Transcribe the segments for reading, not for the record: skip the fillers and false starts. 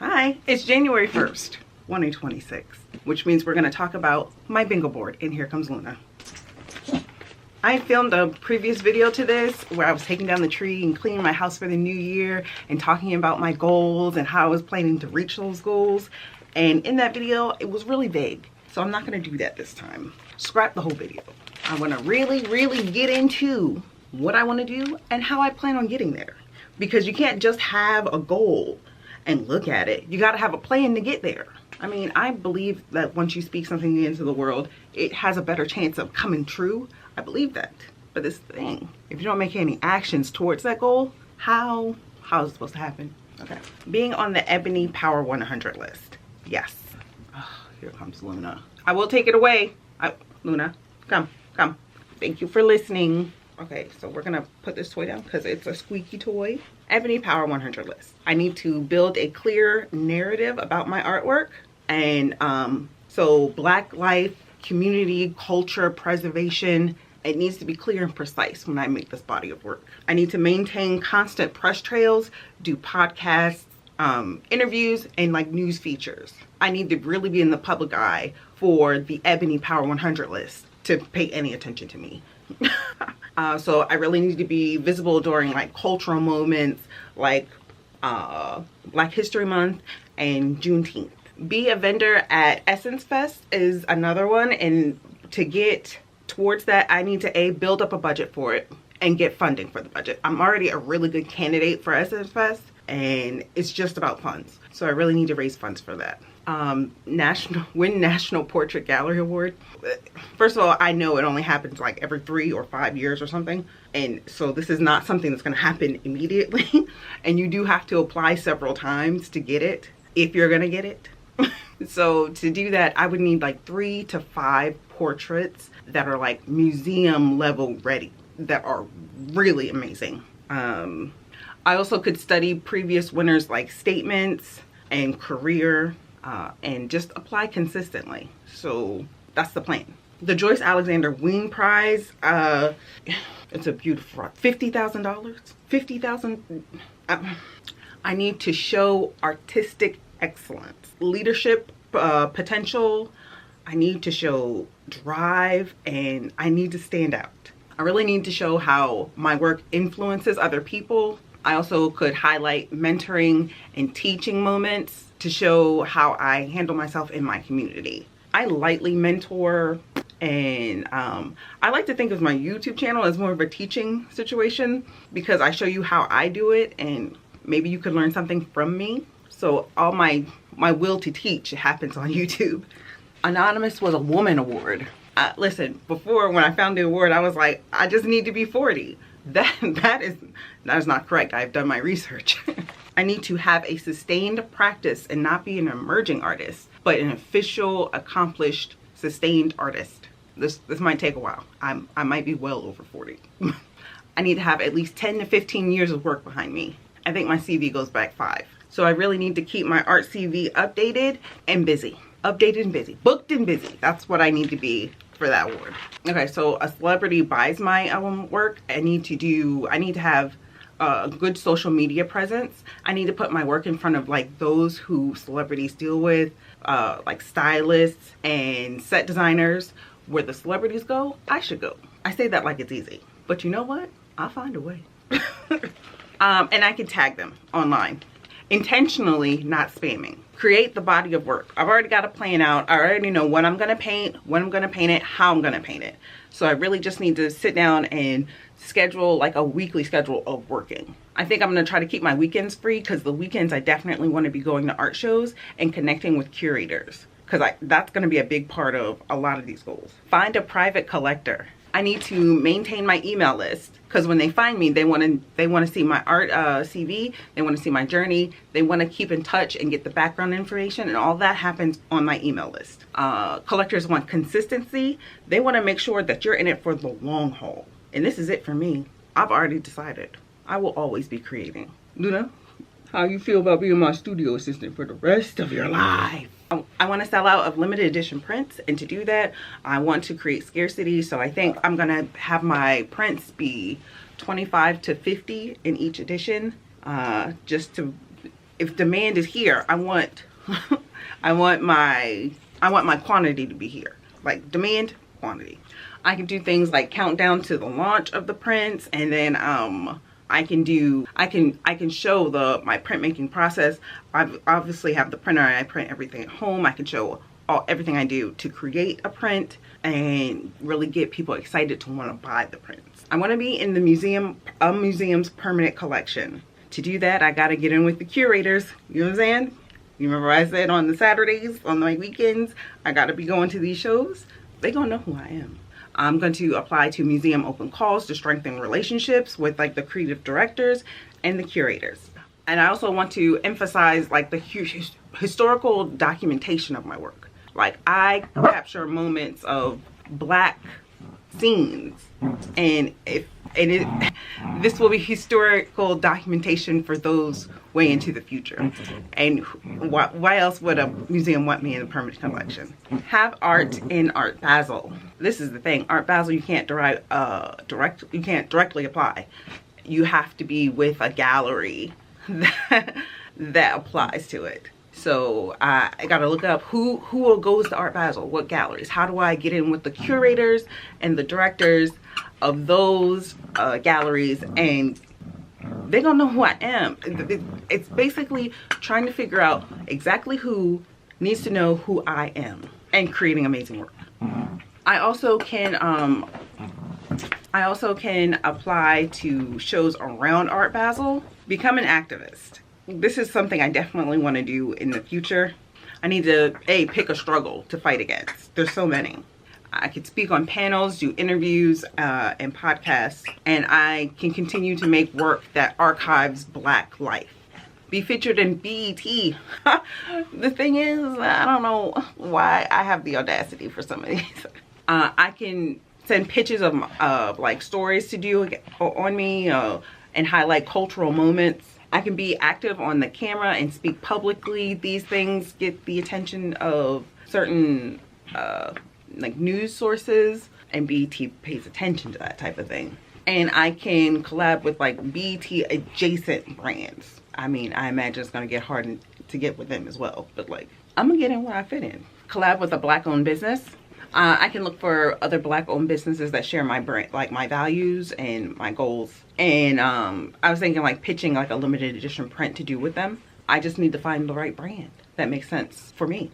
Hi, it's January 1st, 2026, which means we're going to talk about my bingo board, and here comes Luna. I filmed a previous video to this where I was taking down the tree and cleaning my house for the new year and talking about my goals and how I was planning to reach those goals. And in that video, it was really vague. So I'm not going to do that this time. Scrap the whole video. I want to really get into what I want to do and how I plan on getting there. Because you can't just have a goal and look at it. You got to have a plan to get there. I mean, I believe that once you speak something into the world, it has a better chance of coming true. I believe that. But this thing, if you don't make any actions towards that goal, how is it supposed to happen? Okay. Being on the Ebony Power 100 list. Yes. Oh, here comes Luna. I will take it away. Luna, come. Thank you for listening. Okay, so we're gonna put this toy down because it's a squeaky toy. Ebony Power 100 list. I need to build a clear narrative about my artwork. And so Black life, community, culture, preservation, it needs to be clear and precise when I make this body of work. I need to maintain constant press trails, do podcasts, interviews, and like news features. I need to really be in the public eye for the Ebony Power 100 list to pay any attention to me. So I really need to be visible during like cultural moments like Black History Month and Juneteenth. Be a vendor at Essence Fest is another one, and to get towards that I need to build up a budget for it and get funding for the budget. I'm already a really good candidate for Essence Fest and it's just about funds, so I really need to raise funds for that. National Portrait Gallery Award. First of all, I know it only happens like every 3 or 5 years or something, and so this is not something that's going to happen immediately. And you do have to apply several times to get it if you're going to get it. So to do that, I would need like 3 to 5 portraits that are like museum level ready, that are really amazing. I also could study previous winners like statements and career, and just apply consistently. So that's the plan. The Joyce Alexander Wing Prize, it's a beautiful, $50,000. $50,000. I need to show artistic excellence, leadership potential. I need to show drive, and I need to stand out. I really need to show how my work influences other people. I also could highlight mentoring and teaching moments to show how I handle myself in my community. I lightly mentor, and I like to think of my YouTube channel as more of a teaching situation because I show you how I do it, and maybe you could learn something from me. So all my will to teach happens on YouTube. Anonymous was a woman award. Listen, before when I found the award, I was like, I just need to be 40. That is not correct. I've done my research. I need to have a sustained practice and not be an emerging artist, but an official, accomplished, sustained artist. This might take a while. I might be well over 40. I need to have at least 10 to 15 years of work behind me. I think my CV goes back 5. So I really need to keep my art CV updated and busy. Updated and busy. Booked and busy. That's what I need to be for that award. Okay, so a celebrity buys my work. I need to have a good social media presence. I need to put my work in front of like those who celebrities deal with, like stylists and set designers. Where the celebrities go, I should go. I say that like it's easy, but you know what? I'll find a way. And I can tag them online. Intentionally not spamming. Create the body of work. I've already got a plan out. I already know what I'm going to paint, when I'm going to paint it, how I'm going to paint it. So I really just need to sit down and schedule like a weekly schedule of working. I think I'm going to try to keep my weekends free because the weekends I definitely want to be going to art shows and connecting with curators, because that's going to be a big part of a lot of these goals. Find a private collector. I need to maintain my email list because when they find me, they want to see my art CV, they want to see my journey, they want to keep in touch and get the background information, and all that happens on my email list. Collectors want consistency. They want to make sure that you're in it for the long haul. And this is it for me. I've already decided. I will always be creating. Luna, how you feel about being my studio assistant for the rest of your life? I want to sell out of limited edition prints, and to do that I want to create scarcity. So I think I'm gonna have my prints be 25 to 50 in each edition, just to if demand is here, I want I want my quantity to be here. Like demand, quantity. I can do things like countdown to the launch of the prints, and then I can show my printmaking process. I obviously have the printer and I print everything at home. I can show everything I do to create a print and really get people excited to want to buy the prints. I want to be in the museum's permanent collection. To do that, I got to get in with the curators. You know what I'm saying? You remember I said on the Saturdays, on my weekends, I got to be going to these shows. They gonna know who I am. I'm going to apply to museum open calls to strengthen relationships with like the creative directors and the curators. And I also want to emphasize like the historical documentation of my work. Like I capture moments of Black scenes, and this will be historical documentation for those way into the future. And why else would a museum want me in the permanent collection? Have art in Art Basel. This is the thing. Art Basel, you can't directly apply. You have to be with a gallery that applies to it. So I gotta look up who goes to Art Basel, what galleries. How do I get in with the curators and the directors of those galleries, and they're gonna know who I am. It's basically trying to figure out exactly who needs to know who I am and creating amazing work. I also can apply to shows around Art Basel. Become an activist. This is something I definitely want to do in the future. I need to pick a struggle to fight against. There's so many. I could speak on panels, do interviews and podcasts, and I can continue to make work that archives Black life. Be featured in BET. The thing is, I don't know why I have the audacity for some of these. I can send pitches of like stories to do on me and highlight cultural moments. I can be active on the camera and speak publicly. These things get the attention of certain like news sources, and BET pays attention to that type of thing. And I can collab with like BET adjacent brands. I mean, I imagine it's gonna get hard to get with them as well, but like I'm gonna get in where I fit in. Collab with a Black owned business. I can look for other Black owned businesses that share my brand, like my values and my goals. And I was thinking like pitching like a limited edition print to do with them. I just need to find the right brand that makes sense for me.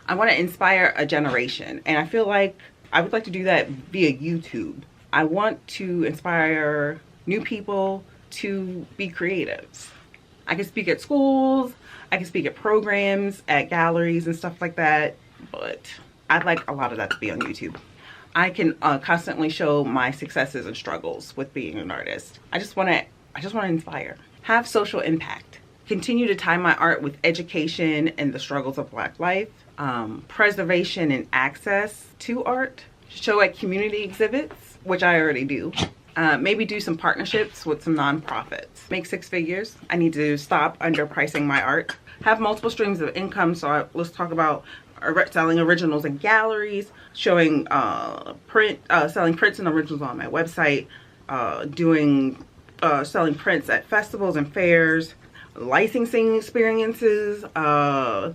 I want to inspire a generation, and I feel like I would like to do that via YouTube. I want to inspire new people to be creatives. I can speak at schools, I can speak at programs, at galleries and stuff like that, but I'd like a lot of that to be on YouTube. I can constantly show my successes and struggles with being an artist. I just want to inspire. Have social impact. Continue to tie my art with education and the struggles of Black life. Preservation and access to art. Show at community exhibits, which I already do. Maybe do some partnerships with some nonprofits. Make 6 figures. I need to stop underpricing my art. Have multiple streams of income. So let's talk about selling originals in galleries, showing selling prints and originals on my website, selling prints at festivals and fairs, licensing experiences, how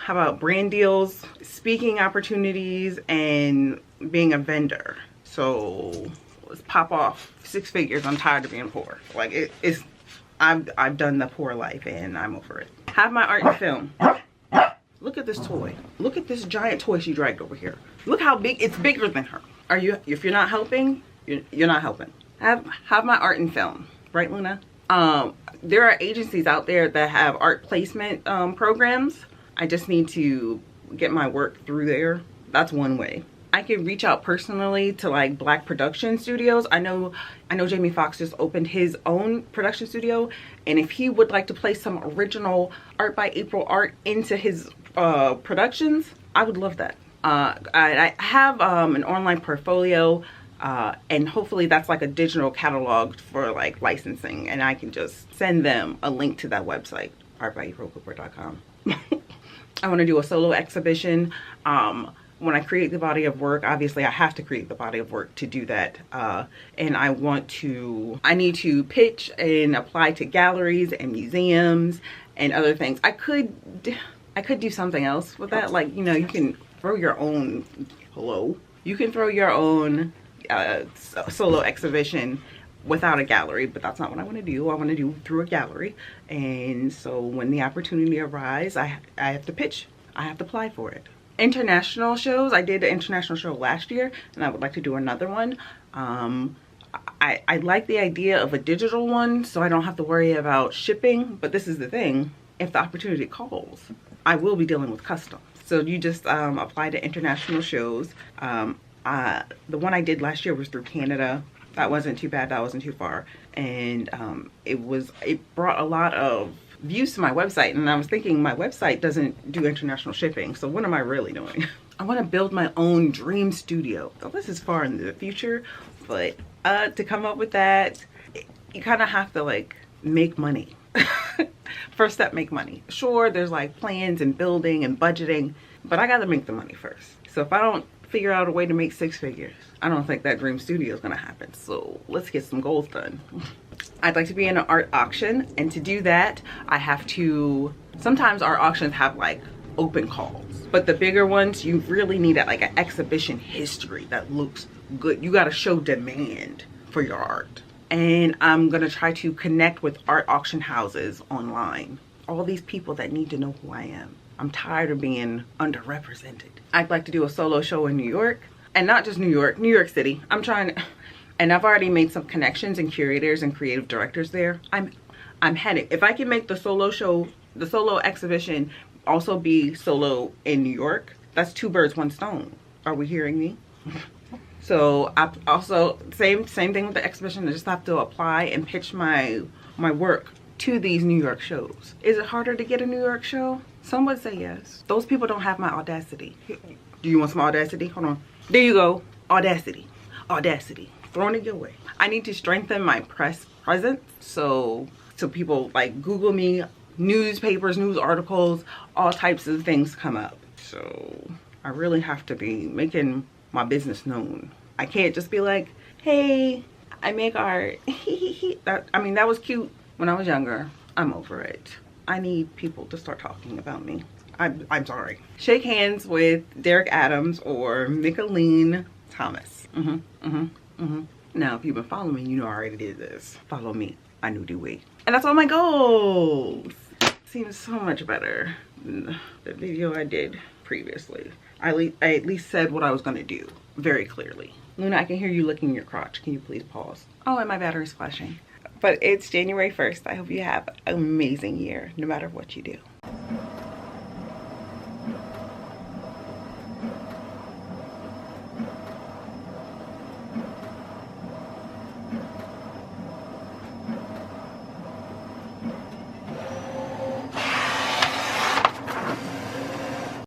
about brand deals, speaking opportunities, and being a vendor. So let's pop off 6 figures. I'm tired of being poor. Like I've done the poor life and I'm over it. Have my art in film. Look at this toy. Look at this giant toy she dragged over here. Look how big, it's bigger than her. If you're not helping, you're not helping. Have my art in film, right, Luna? There are agencies out there that have art placement programs. I just need to get my work through there. That's one way. I can reach out personally to like Black production studios. I know Jamie Foxx just opened his own production studio, and if he would like to place some original Art by April art into his productions, I would love that. I have an online portfolio, and hopefully that's like a digital catalog for like licensing, and I can just send them a link to that website, artbyaprilcooper.com. I want to do a solo exhibition. when I create the body of work, obviously I have to create the body of work to do that. And I need to pitch and apply to galleries and museums and other things. I could do something else with that. Like, you know, you can throw your own, you can throw your own solo exhibition without a gallery, but that's not what I want to do. I want to do through a gallery. And so when the opportunity arises, I have to pitch. I have to apply for it. International shows, I did an international show last year, and I would like to do another one. I like the idea of a digital one, so I don't have to worry about shipping. But this is the thing: if the opportunity calls, I will be dealing with customs. So you just apply to international shows. The one I did last year was through Canada. That wasn't too bad. That wasn't too far, and it brought a lot of views to my website. And I was thinking, my website doesn't do international shipping, so what am I really doing? I want to build my own dream studio. So this is far in the future, but to come up with that, you kind of have to like make money. First step, make money. Sure, there's like plans and building and budgeting, but I got to make the money first. So if I don't figure out a way to make 6 figures, I don't think that dream studio is going to happen. So let's get some goals done. I'd like to be in an art auction, and to do that, I have to, sometimes our auctions have like open calls, but the bigger ones, you really need like an exhibition history that looks good. You got to show demand for your art. And I'm going to try to connect with art auction houses online. All these people that need to know who I am. I'm tired of being underrepresented. I'd like to do a solo show in New York, and not just New York City. I'm trying to, and I've already made some connections and curators and creative directors there. I'm heading, if I can make the solo show, the solo exhibition also be solo in New York, that's 2 birds, 1 stone. Are we hearing me? So I also, same thing with the exhibition. I just have to apply and pitch my work to these New York shows. Is it harder to get a New York show? Some would say yes. Those people don't have my audacity. Do you want some audacity? Hold on. There you go. Audacity. Audacity. Throwing it your way. I need to strengthen my press presence. So people like Google me, newspapers, news articles, all types of things come up. So I really have to be making my business known. I can't just be like, hey, I make art. That was cute when I was younger. I'm over it. I need people to start talking about me. I'm sorry. Shake hands with Derek Adams or Micheline Thomas. Now, if you've been following me, you know I already did this. Follow me. I knew the way. And that's all my goals. Seems so much better than the video I did previously. I at least said what I was gonna do very clearly. Luna, I can hear you licking your crotch. Can you please pause? Oh, and my battery's flashing. But it's January 1st. I hope you have an amazing year, no matter what you do.